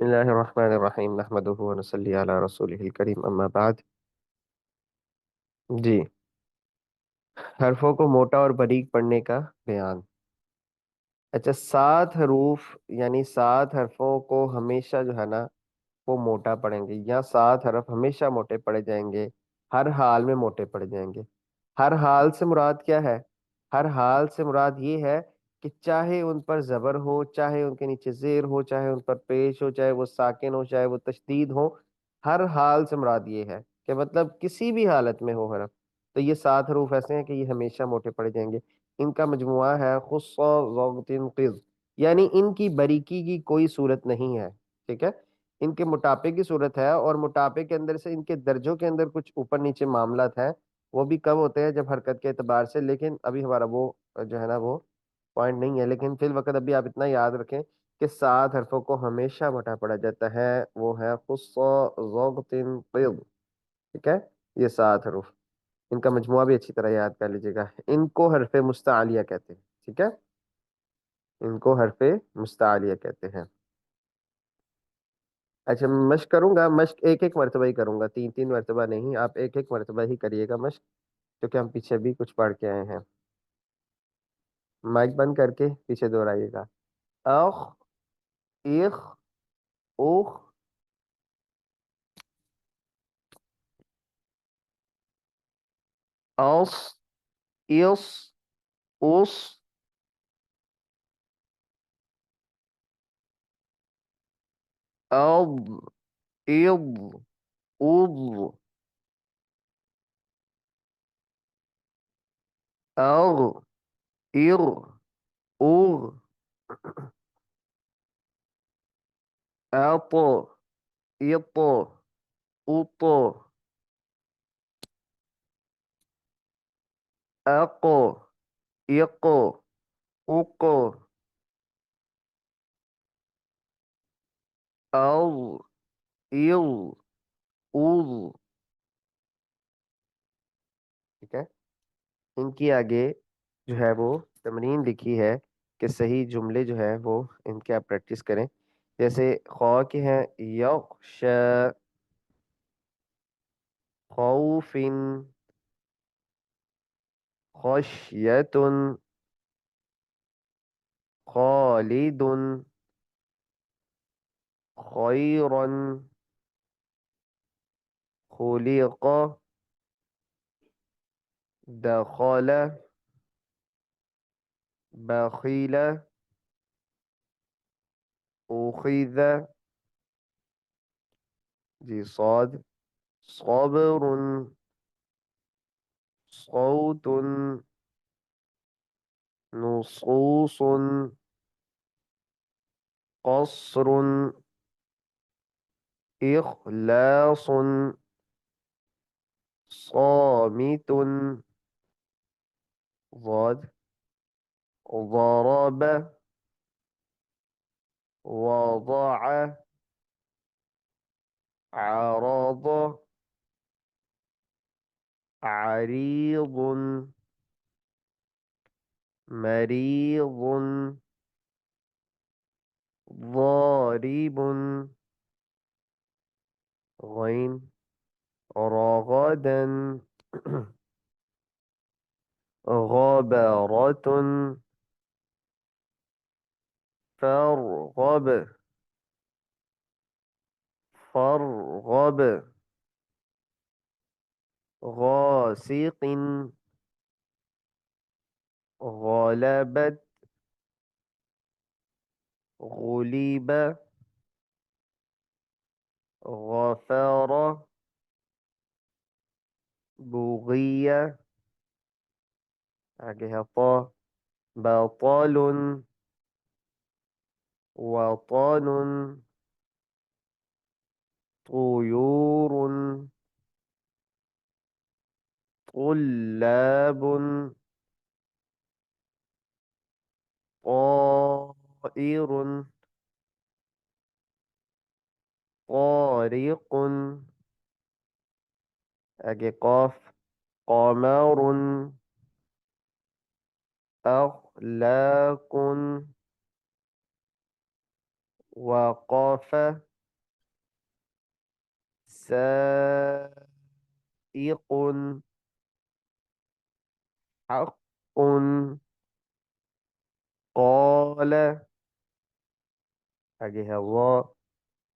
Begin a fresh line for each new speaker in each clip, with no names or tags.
بسم الله الرحمن الرحيم نحمده ونصلي على رسوله الكريم أما بعد. جی، حرفوں کو موٹا اور باریک پڑھنے کا بیان. اچھا، 7 حروف یعنی 7 حرفوں کو ہمیشہ جو ہے نا وہ موٹا پڑھیں گے، یا 7 حرف ہمیشہ موٹے پڑے جائیں گے، ہر حال میں موٹے پڑے جائیں گے. ہر حال سے مراد کیا ہے؟ ہر حال سے مراد یہ ہے کہ چاہے ان پر زبر ہو، چاہے ان کے نیچے زیر ہو، چاہے ان پر پیش ہو، چاہے وہ ساکن ہو، چاہے وہ تشدید ہو. ہر حال سے مراد یہ ہے کہ مطلب کسی بھی حالت میں ہو حرف، تو یہ 7 حروف ایسے ہیں کہ یہ ہمیشہ موٹے پڑے جائیں گے. ان کا مجموعہ ہے خص ضغط قذ، یعنی ان کی باریکی کی کوئی صورت نہیں ہے. ٹھیک ہے، ان کے موٹاپے کی صورت ہے، اور موٹاپے کے اندر سے ان کے درجوں کے اندر کچھ اوپر نیچے معاملات ہیں، وہ بھی کم ہوتے ہیں جب حرکت کے اعتبار سے. لیکن ابھی ہمارا وہ جو ہے نا وہ پوائنٹ نہیں ہے. لیکن فی الوقت ابھی آپ اتنا یاد رکھیں کہ 7 حرفوں کو ہمیشہ موٹا پڑا جاتا ہے، وہ ہے خص ضغط قذ. ٹھیک ہے، یہ 7 حروف، ان کا مجموعہ بھی اچھی طرح یاد کر لیجیے گا. ان کو حرف مستعلیہ کہتے ہیں. ٹھیک ہے، ان کو حرف مستعلیہ کہتے ہیں. اچھا، مشق کروں گا، مشق ایک ایک مرتبہ ہی کروں گا، 3 3 مرتبہ نہیں. آپ ایک ایک مرتبہ ہی کریے گا مشق، کیونکہ ہم پیچھے بھی کچھ پڑھ کے آئے ہیں. مائک بند کر کے پیچھے دوہرائیے گا. اخ، ایخ، اوخ، اوس، ایوس، اوس، اوض، ایض، اوض، اغ، اغ، اوغ، اعط، اط، اط، اق، اق، اق، اوض، ایض، اوض. ٹھیک ہے، ان کی آگے جو ہے وہ تمرین لکھی ہے کہ صحیح جملے جو ہے وہ ان کے آپ پریکٹس کریں. جیسے خواہ کے ہیں یخش، خوف، خشیت، خالد، خیر، خلق، دخل، بخیل، اخذ. جی، صاد، صبر، صوت، نصوص، قصر، إخلاص، صامت، ضاد، ضرب، وضع، عرض، عريض، مريض، ضارب، غين، رغدا، غبرة، فارغب، فارغب، غاسق، غلبت، غلب، غفر، بغية. آگے ہے طا، بطل، وطن، طيور، طلاب، طائر، طارق. آگے قاف، قمر، أخلاق، وقف، سائق، حق، قال، آگے ہے وہ،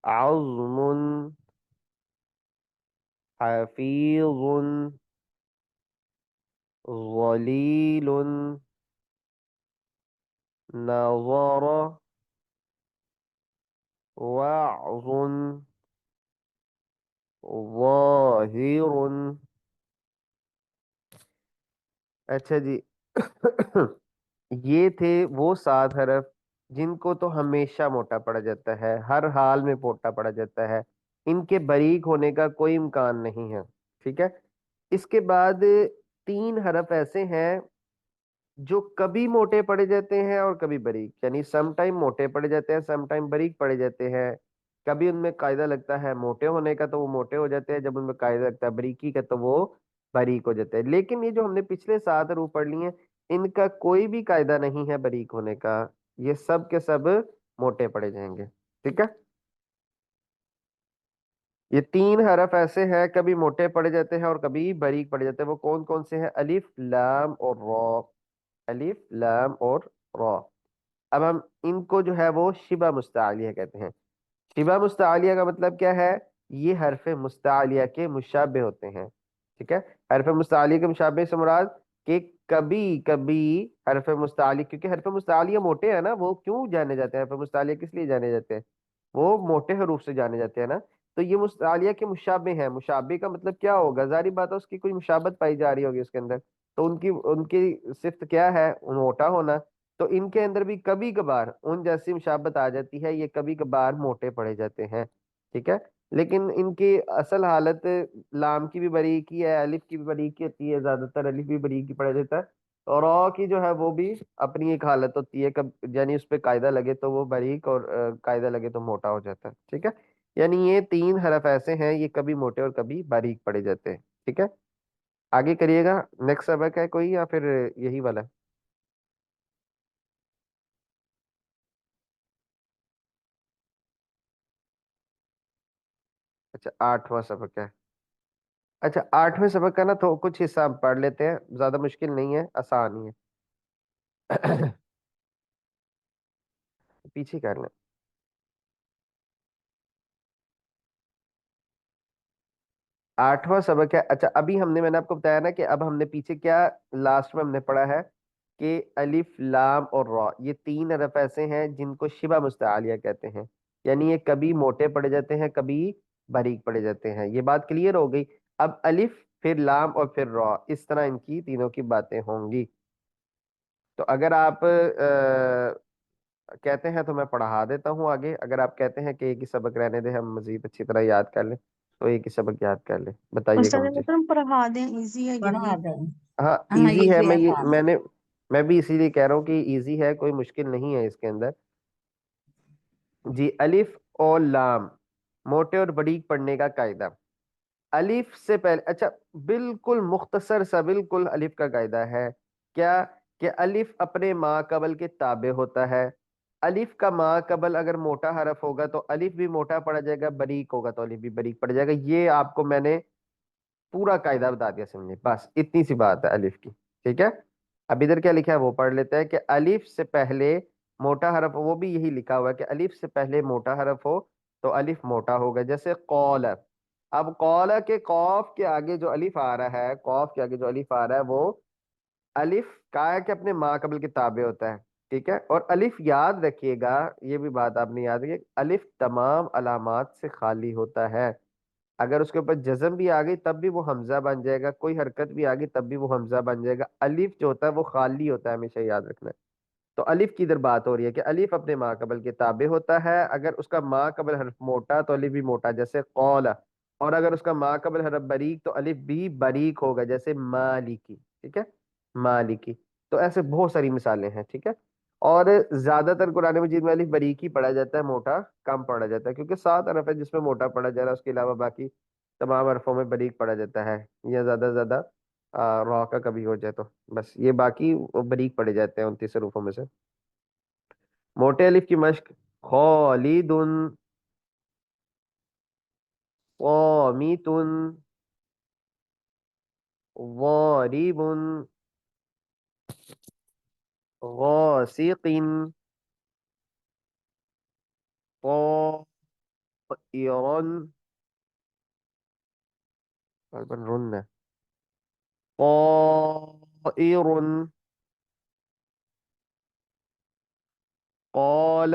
عظم، حفیظ، ظلیل، نظر، وعظ، ظاہر. اچھا جی. یہ تھے وہ 7 حرف جن کو تو ہمیشہ موٹا پڑا جاتا ہے، ہر حال میں موٹا پڑا جاتا ہے، ان کے باریک ہونے کا کوئی امکان نہیں ہے. ٹھیک ہے. اس کے بعد 3 حرف ایسے ہیں جو کبھی موٹے پڑے جاتے ہیں اور کبھی باریک، یعنی سم ٹائم موٹے پڑے جاتے ہیں، سم ٹائم باریک پڑے جاتے ہیں. کبھی ان میں قاعدہ لگتا ہے موٹے ہونے کا تو وہ موٹے ہو جاتے ہیں، جب ان میں قاعدہ لگتا ہے باریکی کا تو وہ باریک ہو جاتے ہیں. لیکن یہ جو ہم نے پچھلے 7 حروف پڑھ لی ہیں، ان کا کوئی بھی قاعدہ نہیں ہے باریک ہونے کا، یہ سب کے سب موٹے پڑے جائیں گے. ٹھیک ہے. یہ 3 حرف ایسے ہیں کبھی موٹے پڑے جاتے ہیں اور کبھی باریک پڑے جاتے ہیں. وہ کون کون سے ہیں؟ الف، لام اور را. الف، لام اور را. اب ہم ان کو جو ہے وہ شبہ مستعلیہ کہتے ہیں. شبہ مستعلیہ کا مطلب کیا ہے؟ یہ حرف مستعلیہ کے مشابہ ہوتے ہیں. ٹھیک ہے. حرف مستعلیہ کے مشابہ سے مراد کہ کبھی کبھی حرف مستعلیہ، کیونکہ حرف مستعلیہ موٹے ہیں نا، وہ کیوں جانے جاتے ہیں؟ حرف مستعلیہ کس لیے جانے جاتے ہیں؟ وہ موٹے حروف سے جانے جاتے ہیں نا. تو یہ مستعلیہ کے مشابہ ہیں. مشابہ کا مطلب کیا ہوگا؟ ظاہری بات ہے اس کی کوئی مشابت پائی جا رہی ہوگی اس کے اندر. تو ان کی صفت کیا ہے؟ موٹا ہونا. تو ان کے اندر بھی کبھی کبھار ان جیسی مشابت آ جاتی ہے، یہ کبھی کبھار موٹے پڑے جاتے ہیں. ٹھیک ہے. لیکن ان کی اصل حالت لام کی بھی باریکی ہے، الف کی بھی باریکی ہوتی ہے، زیادہ تر الف بھی باریکی پڑا جاتا ہے. اور را کی جو ہے وہ بھی اپنی ایک حالت ہوتی ہے، کب یعنی اس پہ قاعدہ لگے تو وہ باریک اور قاعدہ لگے تو موٹا ہو جاتا ہے. ٹھیک ہے. یعنی یہ 3 حرف ایسے ہیں، یہ کبھی موٹے اور کبھی باریک پڑے جاتے ہیں. ٹھیک ہے. آگے کریے گا. نیکسٹ سبق ہے کوئی یا پھر یہی والا ہے؟ اچھا 8واں سبق ہے. اچھا 8ویں سبق کا نا تو کچھ حصہ ہم پڑھ لیتے ہیں، زیادہ مشکل نہیں ہے، آسان ہی ہے. پیچھے کر لیں. 8واں سبق ہے. اچھا ابھی ہم نے، میں نے آپ کو بتایا نا کہ اب ہم نے پیچھے کیا لاسٹ میں ہم نے پڑھا ہے کہ الف، لام اور را یہ 3 حرف ایسے ہیں جن کو شبہ مستعلیہ کہتے ہیں. یعنی یہ کبھی موٹے پڑے جاتے ہیں، کبھی باریک پڑے جاتے ہیں. یہ بات کلیئر ہو گئی. اب الف، پھر لام اور پھر را، اس طرح ان کی تینوں کی باتیں ہوں گی. تو اگر آپ کہتے ہیں تو میں پڑھا دیتا ہوں آگے. اگر آپ کہتے ہیں کہ ایک ہی سبق رہنے دیں، ہم مزید اچھی طرح یاد کر لیں، تو ایک ہی سبق یاد کر لیں. بتائیے گا
استاد
مجھے.
محترم پڑھا دیں، ایزی ہے یہ بھی.
پڑھا دیں.
ہاں
ہاں
ایزی
یہ
ہے.
بھی آسان ہے.
میں بھی اسی لیے کہہ رہا ہوں کہ ایزی ہے، کوئی مشکل نہیں ہے اس کے اندر. جی الف اور لام موٹے اور باریک پڑھنے کا قاعدہ. الف سے پہلے، اچھا بالکل مختصر سا، بالکل الف کا قاعدہ ہے کیا؟ کہ الف اپنے ما قبل کے تابع ہوتا ہے. الف کا ما قبل اگر موٹا حرف ہوگا تو الف بھی موٹا پڑا جائے گا، باریک ہوگا تو الف بھی باریک پڑ جائے گا. یہ آپ کو میں نے پورا قاعدہ بتا دیا، سمجھے؟ بس اتنی سی بات ہے الف کی. ٹھیک ہے. اب ادھر کیا لکھا ہے وہ پڑھ لیتے ہیں کہ الف سے پہلے موٹا حرف، وہ بھی یہی لکھا ہوا ہے کہ الف سے پہلے موٹا حرف ہو تو الف موٹا ہوگا. جیسے قول. اب قول کے قوف کے آگے جو الف آ رہا ہے، قوف کے آگے جو الف آ رہا ہے وہ الف کا ہے کہ اپنے ما قبل کے تابع ہوتا ہے. ٹھیک ہے. اور الف یاد رکھیے گا، یہ بھی بات آپ نے یاد رکھیے، الف تمام علامات سے خالی ہوتا ہے. اگر اس کے اوپر جزم بھی آ گئی تب بھی وہ حمزہ بن جائے گا، کوئی حرکت بھی آ گئی تب بھی وہ حمزہ بن جائے گا. الف جو ہوتا ہے وہ خالی ہوتا ہے، ہمیشہ یاد رکھنا ہے. تو الف کی ادھر بات ہو رہی ہے کہ الف اپنے ما قبل کے تابع ہوتا ہے. اگر اس کا ما قبل حرف موٹا تو الف بھی موٹا، جیسے قول. اور اگر اس کا ما قبل حرف باریک تو الف بھی باریک ہوگا، جیسے مالکی. ٹھیک ہے. مالکی. تو ایسے بہت ساری مثالیں ہیں. ٹھیک ہے. اور زیادہ تر قرآن مجید میں الف باریک ہی پڑھا جاتا ہے، موٹا کم پڑھا جاتا ہے، کیونکہ 7 حرف ہے جس میں موٹا پڑھا جا رہا ہے، اس کے علاوہ باقی تمام حرفوں میں باریک پڑھا جاتا ہے. یا زیادہ سے زیادہ را کا کبھی ہو جائے تو بس، یہ باقی باریک پڑے جاتے ہیں 29 حروفوں میں سے. موٹے الف کی مشق: خالد، قامت ضارب غاسق طائر غالبا رن طائر قال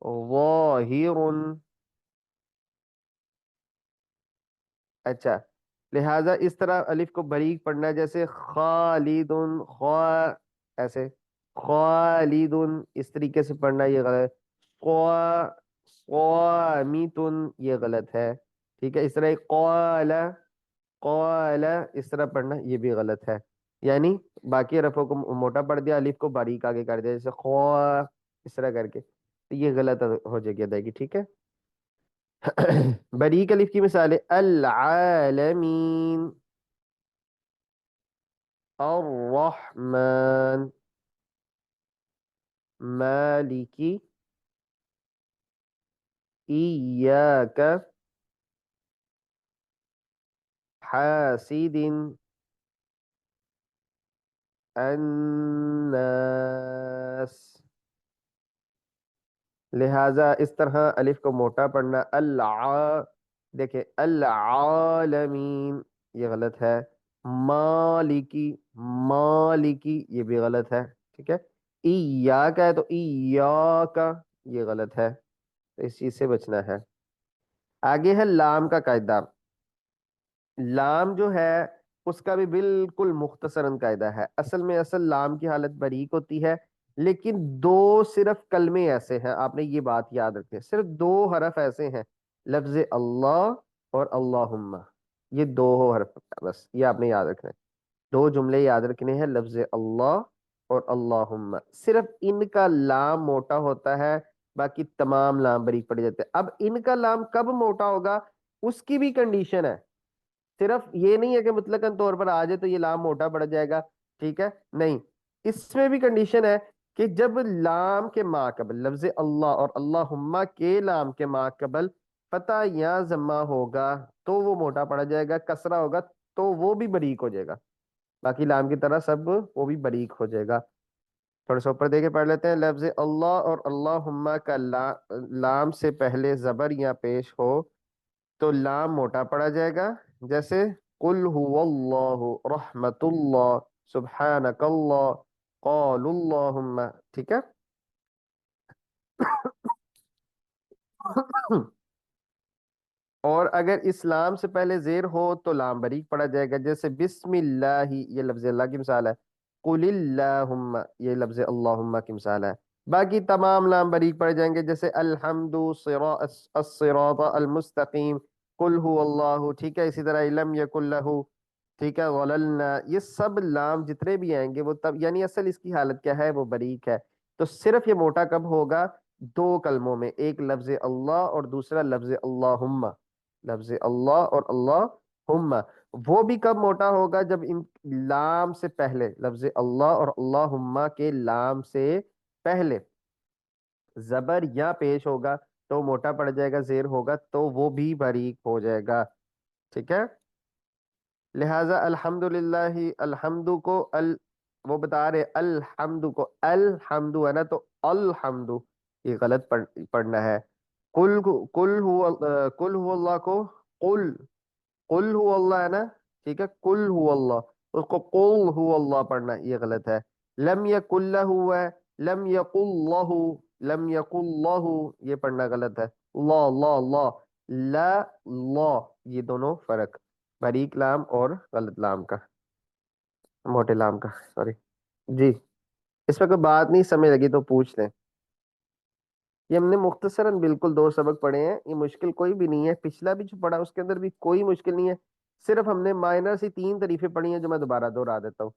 ظاهر. اچھا، لہذا اس طرح الف کو باریک پڑھنا ہے، جیسے خالدن خا، ایسے خالدن اس طریقے سے پڑھنا، یہ غلط ہے. قوا قامیتن یہ غلط ہے. ٹھیک ہے، اس طرح قال قال اس طرح پڑھنا یہ بھی غلط ہے. یعنی باقی رفعوں کو موٹا پڑھ دیا، الف کو باریک آگے کر دیا، جیسے خوا اس طرح کر کے، تو یہ غلط ہو جائے گی ادائیگی. ٹھیک ہے. باریک الف کی مثالیں: العالمین، الرحمن، مالکی، ایاک، حاسد، الناس. لہذا اس طرح الف کو موٹا پڑھنا. دیکھیں العالمین یہ غلط ہے. مالکی، مالکی یہ بھی غلط ہے. ٹھیک ہے. ایاک ہے تو ایاک یہ غلط ہے. تو اس چیز سے بچنا ہے. آگے ہے لام کا قاعدہ. لام جو ہے اس کا بھی بالکل مختصراً قاعدہ ہے. اصل لام کی حالت باریک ہوتی ہے، لیکن دو صرف کلمے ایسے ہیں، آپ نے یہ بات یاد رکھیں، صرف دو حرف ایسے ہیں، لفظ اللہ اور اللہم. یہ دو حرف بس، یہ آپ نے یاد رکھنا ہے. دو جملے یاد رکھنے ہیں، لفظ اللہ اور اللہم. صرف ان کا لام موٹا ہوتا ہے، باقی تمام لام باریک پڑ جاتے ہیں. اب ان کا لام کب موٹا ہوگا اس کی بھی کنڈیشن ہے. صرف یہ نہیں ہے کہ مطلقاً طور پر آ جائے تو یہ لام موٹا پڑ جائے گا. ٹھیک ہے، نہیں، اس میں بھی کنڈیشن ہے کہ جب لام کے ما قبل لفظ اللہ اور اللہم کے لام کے ما قبل فتح یا ضمہ ہوگا تو وہ موٹا پڑا جائے گا، کسرہ ہوگا تو وہ بھی باریک ہو جائے گا. باقی لام کی طرح سب وہ بھی باریک ہو جائے گا. تھوڑا سا اوپر دے کے پڑھ لیتے ہیں. لفظ اللہ اور اللہم کا لام سے پہلے زبر یا پیش ہو تو لام موٹا پڑا جائے گا، جیسے قل هو اللہ، رحمت اللہ، سبحانک اللہ، قال اللہم. ٹھیک ہے. اور اگر اسلام سے پہلے زیر ہو تو لام باریک پڑا جائے گا، جیسے بسم اللہ یہ لفظ اللہ کی مثال ہے، قل اللہم یہ لفظ اللہم کی مثال ہے. باقی تمام لام باریک پڑ جائیں گے، جیسے الحمد، الصراط المستقیم، قل هو اللہ. ٹھیک ہے. اسی طرح لم یکن لہ، ٹھیک ہے، غللنا، یہ سب لام جتنے بھی آئیں گے وہ تب، یعنی اصل اس کی حالت کیا ہے، وہ باریک ہے. تو صرف یہ موٹا کب ہوگا؟ دو کلموں میں، ایک لفظ اللہ اور دوسرا لفظ اللہم. لفظ اللہ اور اللہم وہ بھی کب موٹا ہوگا؟ جب ان لام سے پہلے، لفظ اللہ اور اللہم کے لام سے پہلے زبر یا پیش ہوگا تو موٹا پڑ جائے گا، زیر ہوگا تو وہ بھی باریک ہو جائے گا. ٹھیک ہے. لہذا الحمد للہ، الحمد کو وہ بتا رہے الحمد کو الحمد ہے نا، تو الحمد یہ غلط پڑھنا ہے. کل ہو اللہ کو قل، قل ہو اللہ ہے نا. ٹھیک ہے. کل ہو اللہ، اس کو قل ہو اللہ پڑھنا یہ غلط ہے. لم یکن لہ ہے، لم یقل اللہ، لم یقل اللہ یہ پڑھنا غلط ہے. لا لا لا، لا لا یہ دونوں فرق، باریک لام اور غلط لام کا، موٹے لام کا، سوری. جی، اس میں کوئی بات نہیں سمجھ لگی تو پوچھ لیں. یہ ہم نے مختصراً بالکل دو سبق پڑھے ہیں، یہ مشکل کوئی بھی نہیں ہے. پچھلا بھی جو پڑھا اس کے اندر بھی کوئی مشکل نہیں ہے، صرف ہم نے مائنر سی تین طریقیں پڑھی ہیں جو میں دوبارہ دوہرا دیتا ہوں.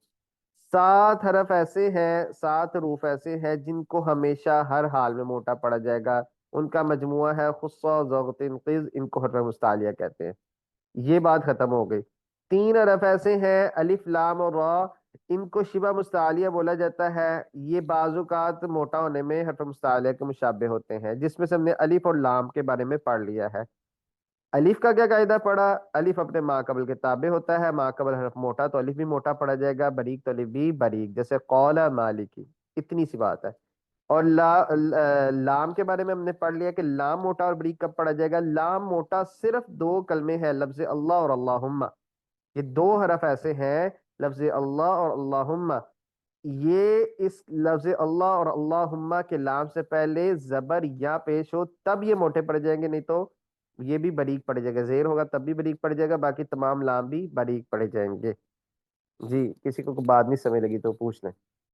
7 حرف ایسے ہیں، 7 حروف ایسے ہیں جن کو ہمیشہ ہر حال میں موٹا پڑا جائے گا. ان کا مجموعہ ہے خصہ ضغط قز، ان کو حرف مستعلیہ کہتے ہیں. یہ بات ختم ہو گئی. 3 حرف ایسے ہیں الف لام اور را ان کو شبہ مستعلیہ بولا جاتا ہے۔ یہ بعض اوقات موٹا ہونے میں حرف مستعلیہ کے مشابہ ہوتے ہیں، جس میں سے ہم نے الف اور لام کے بارے میں پڑھ لیا ہے۔ الف کا کیا قاعدہ پڑا؟ الف اپنے ما قبل کے تابع ہوتا ہے، ما قبل حرف موٹا تو الف بھی موٹا پڑا جائے گا، باریک تو الف بھی باریک، جیسے قول مالکی، اتنی سی بات ہے۔ اور لام کے بارے میں ہم نے پڑھ لیا کہ لام موٹا اور بریک کب پڑھا جائے گا؟ لام موٹا صرف دو کلمے ہیں، لفظ اللہ اور اللہم، یہ دو حرف ایسے ہیں، لفظ اللہ اور اللہم، یہ اس لفظ اللہ اور اللہم کے لام سے پہلے زبر یا پیش ہو تب یہ موٹے پڑ جائیں گے، نہیں تو یہ بھی باریک پڑ جائے گا، زیر ہوگا تب بھی باریک پڑ جائے گا، باقی تمام لام بھی باریک پڑے جائیں گے۔ جی کسی کو بات نہیں سمجھ لگی تو پوچھ لیں۔